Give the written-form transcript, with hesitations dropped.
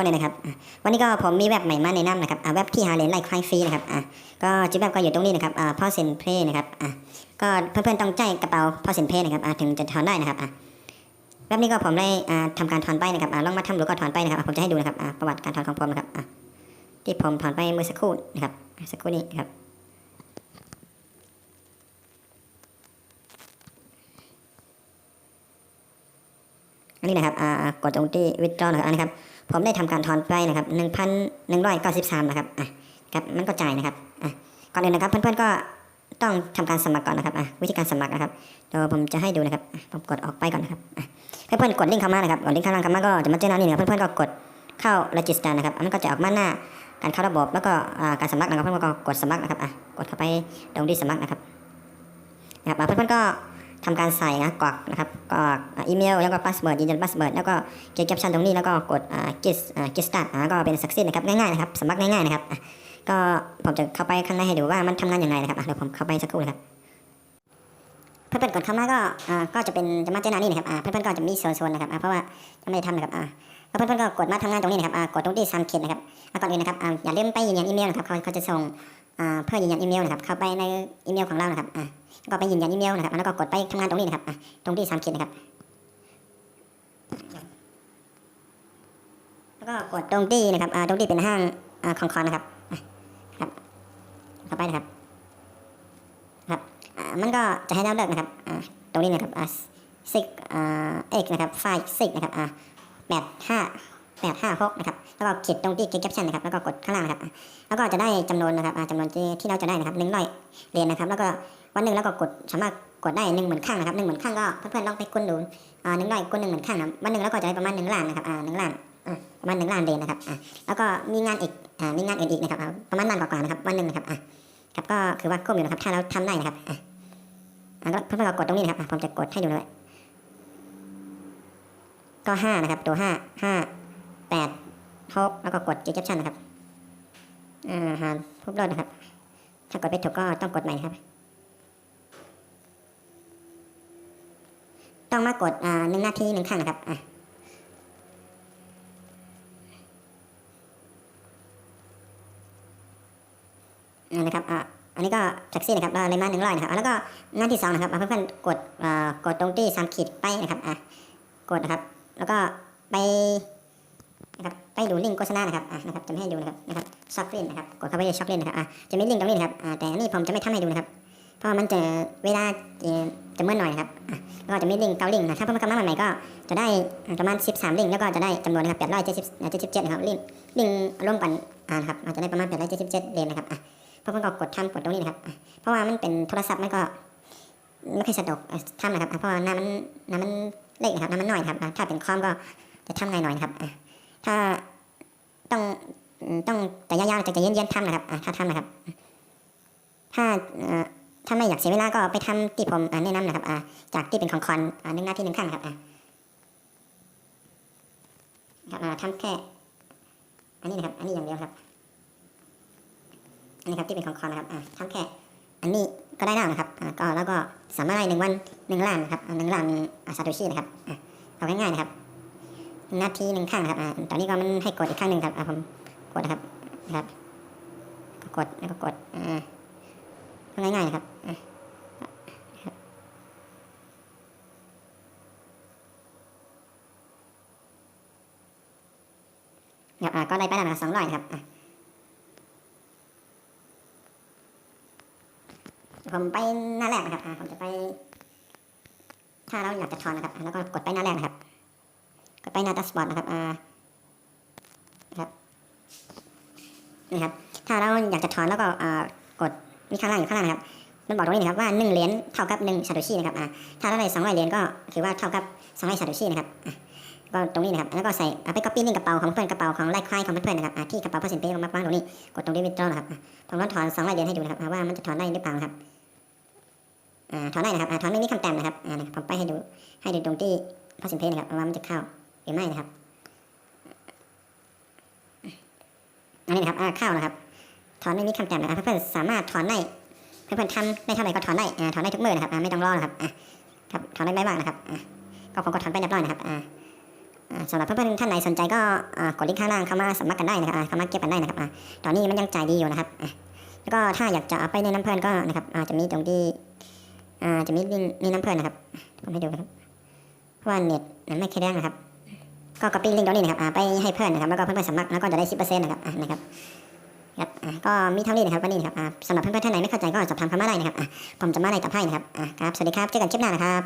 คนเลยนะครับวันนี้ก็ผมมีเว็บใหม่มาแนะนำนะครับเว็บที่หาเหรียญไลค์ควายฟรีนะครับก็ชื่อเว็บก็อยู่ตรงนี้นะครับพอเซนเพย์นะครับก็เพื่อนๆต้องใจกระเป๋าพอเซนเพย์นะครับถึงจะถอนได้นะครับเว็บนี้ก็ผมได้ทำการถอนไปนะครับลองมาทำดูก็ถอนไปนะครับผมจะให้ดูนะครับประวัติการถอนของผมนะครับที่ผมถอนไปเมื่อสักครู่นะครับสักครู่นี้นะครับอันนี้นะครับกดตรงที่ withdraw นะครับผมได้ทำการถอนไปนะครับ 1,193 นะครับครับมันก็จ่ายนะครับก่อนอื่นนะครับเพื่อนๆก็ต้องทำการสมัครก่อนนะครับวิธีการสมัครนะครับเดี๋ยวผมจะให้ดูนะครับผมกดออกไปก่อนนะครับเพื่อนๆกดลิงก์เข้ามานะครับกดลิงก์ข้างล่างเข้ามาก็จะมาเจอหน้านี้นะครับเพื่อนๆก็กดเข้า register นะครับมันก็จะออกมาหน้าการเข้าระบบแล้วก็การสมัครนะครับเพื่อนๆก็กดสมัครนะครับกดเข้าไปตรงที่สมัครนะครับเพื่อนๆก็ทำการใส่กรอกนะครับกรอกอีเมลแล้วก็พาสเวิร์ดยืนยันพาสเวิร์ดแล้วก็เขียนแคปชั่นตรงนี้แล้วก็กดget start ก็เป็น success นะครับง่ายๆนะครับสมัครง่ายๆนะครับก็ผมจะเข้าไปข้างในให้ดูว่ามันทำงานอย่างไรนะครับเดี๋ยวผมเข้าไปสักครู่นะครับเพื่อนๆกดเข้ามาก็จะมาเจอหน้านี้นะครับเพื่อนๆก็จะมีโซนนะครับเพราะว่ายังไม่ได้ทำนะครับแล้วเพื่อนๆก็กดมาทำงานตรงนี้นะครับกดตรงที่3 ขีดนะครับก่อนอื่นนะครับอย่าลืมไปยืนยันอีเมลนะครับเขาจะส่งเพื่อยืนยันอีเมลนะครับเข้าไปในอีเมลของเรานะครับก็ไปยืนยันอีเมลนะครับแล้วก็กดไปทำงานตรงนี้นะครับตรงที่3 ขีดนะครับแล้วก็กดตรงที่นะครับตรงที่เป็นห้างของคอนนะครับครับเข้าไปนะครับมันก็จะให้เราเลือกนะครับตรงนี้นะครับซิกเอกนะครับไฟล์ซิกนะครับ856นะครับแล้วก็ขีดตรงที่เขียนแคปชั่นนะครับแล้วก็กดข้างล่างนะครับแล้วก็จะได้จำนวนนะครับจำนวนที่เราจะได้นะครับ100 เหรียญนะครับแล้วก็วันหนึ่งแล้วก็สามารถกดได้10,000 ครั้งนะครับ10,000 ครั้งก็เพื่อนๆลองไปคูณดู100 คูณ 10,000 ครั้งนะวันหนึ่งแล้วก็จะได้ประมาณ1 ล้านนะครับ1 ล้านประมาณ1 ล้านเหรียญนะครับแล้วก็มีงานอีกมีงานอื่นอีกนะครับประมาณล้านกว่าๆนะครับวันหนึ่งนะครับครับก็คือว่าคุ้มอยู่นะครับถ้าเราทำได้นะครับเพื่อนๆก็กดตรงนี้นะครับผมจะกดให้ดูเลยก็5นะครับตัว5 8 6แล้วก็กด Caption นะครับหาพบรอดนะครับถ้ากดไปถูกก็ต้องกดใหม่ครับต้องมากด1 นาที 1 ครั้งนะครับนะครับอันนี้ก็จากซี่นะครับเลยมา100นะครับแล้วก็งานที่2นะครับเพื่อนๆกดตรงที่3 ขีดไปนะครับกดนะครับแล้วก็ไปนะครับไปดูลิงก์โฆษณานะครับนะครับจะไม่ให้ดูนะครับช็อปลินนะครับกดเข้าไปในช็อปลินนะครับจะมีลิงก์ตรงนี้นะครับแต่อันนี้ผมจะไม่ทำให้ดูนะครับเพราะมันจะเวลาจะเมื่อหน่อยนะครับแล้วก็จะมีลิงก์9 ลิงก์นะถ้าเพื่อนๆเข้ามาใหม่ๆก็จะได้ประมาณ13 ลิงก์แล้วก็จะได้จำนวนนะครับ877นะครับลิงก์ร่วมกันนะครับอาจจะได้ประมาณ877 เหรียญนะครับเพื่อนๆก็กดตรงนี้นะครับเพราะว่ามันเป็นโทรศัพท์มันก็ไม่ค่อยสะดวกทำนะครับเพราะว่าน้ำมันเล็กนะครับน้ำมันน้อยครับถ้าเป็นคอมก็จะทำง่ายหน่อยนะครับถ้าต้องแต่ยาวๆจะเย็นๆทำนะครับถ้าทำนะครับถ้าไม่อยากเสียเวลาก็ไปทำที่ผมแนะนำนะครับจากที่เป็นของคอน1 นาที 1 ครั้งครับทำแค่อันนี้นะครับอันนี้อย่างเดียวครับอันนี้ครับที่เป็นของคอนนะครับทำแค่อันนี้ก็ได้แล้วนะครับก็แล้วก็สามารถได้1 วัน 1 ล้านนะครับ1 ล้านซาโตชินะครับเอาง่ายๆนะครับ1 นาที 1 ครั้งนะครับตอนนี้ก็มันให้กดอีกครั้งหนึ่งครับผมกดนะครับกดแล้วก็กดง่ายๆนะครับก็ได้ไปแล้วนะครับ200นะครับผมไปหน้าแรกนะครับผมจะไปถ้าเราอยากจะถอนนะครับแล้วก็กดไปหน้าแรกนะครับกดไปหน้าดัชบอร์ดนะครับนี่ครับถ้าเราอยากจะถอนแล้วก็กดมีข้างล่างอยู่ข้างล่างนะครับมันบอกตรงนี้นะครับว่า1 เหรียญเท่ากับ1 ซาโตชินะครับถ้าเราได้200 เหรียญก็คือว่าเท่ากับ200 ซาโตชินะครับก็ตรงนี้นะครับแล้วก็ใส่ไปก๊อปปี้ลิงก์กระเป๋าของเพื่อนกระเป๋าของไลค์ควายของเพื่อนๆนะครับที่กระเป๋า%มาวางตรงนี้กดตรงนี้วิดดรอนะครับผมลองถอน200 เหรียญให้ดูนะครับว่ามันจะถอนได้หรือเปล่าครับถอนได้นะครับถอนไม่มีคำแต้มนะครับผมไปให้ดูตรงที่%นะครับว่ามันจะเข้าหรือไม่นะครับอันนี้นะครับเข้านะครับถอนไม่มีคำแต้มนะครับเพื่อนๆสามารถถอนได้เพื่อนๆทำได้เท่าไหร่ก็ถอนได้ถอนได้ทุกมื้อนะครับไม่ต้องรอนะครับครับถอนได้ไม่บ้างนะครับก็ผมก็ถอนไปเรียบร้อยนะครับ สำหรับเพื่อนๆท่านไหนสนใจก็กดลิงก์ข้างล่างเข้ามาสมัครกันได้นะครับเข้ามาเก็บกันได้นะครับตอนนี้มันยังจ่ายดีอยู่นะครับแล้วก็ถ้าอยากจะเอาไปในน้ำเพลินก็นะครับจะมีตรงที่จะมีลิงก์ในน้ำเพลินนะครับผมให้ดูนะครับเพราะว่าเน็ตมันไม่แข็งแรงนะครับก็ก๊อปปี้ลิงก์ตรงนี้นะครับไปให้เพื่อนนะครับแล้วก็เพื่อนๆสมัครแล้วก็จะได้ 10% นะครับนะครับก็มีเท่านี้นะครับวันนี้นะครับสำหรับเพื่อนๆท่านไหนไม่เข้าใจก็สอบถามเข้ามาได้นะครับผมจะมาไล่ตอบให้นะครับครับสวัสดีครับเจอกันคลิปหน้านะครับ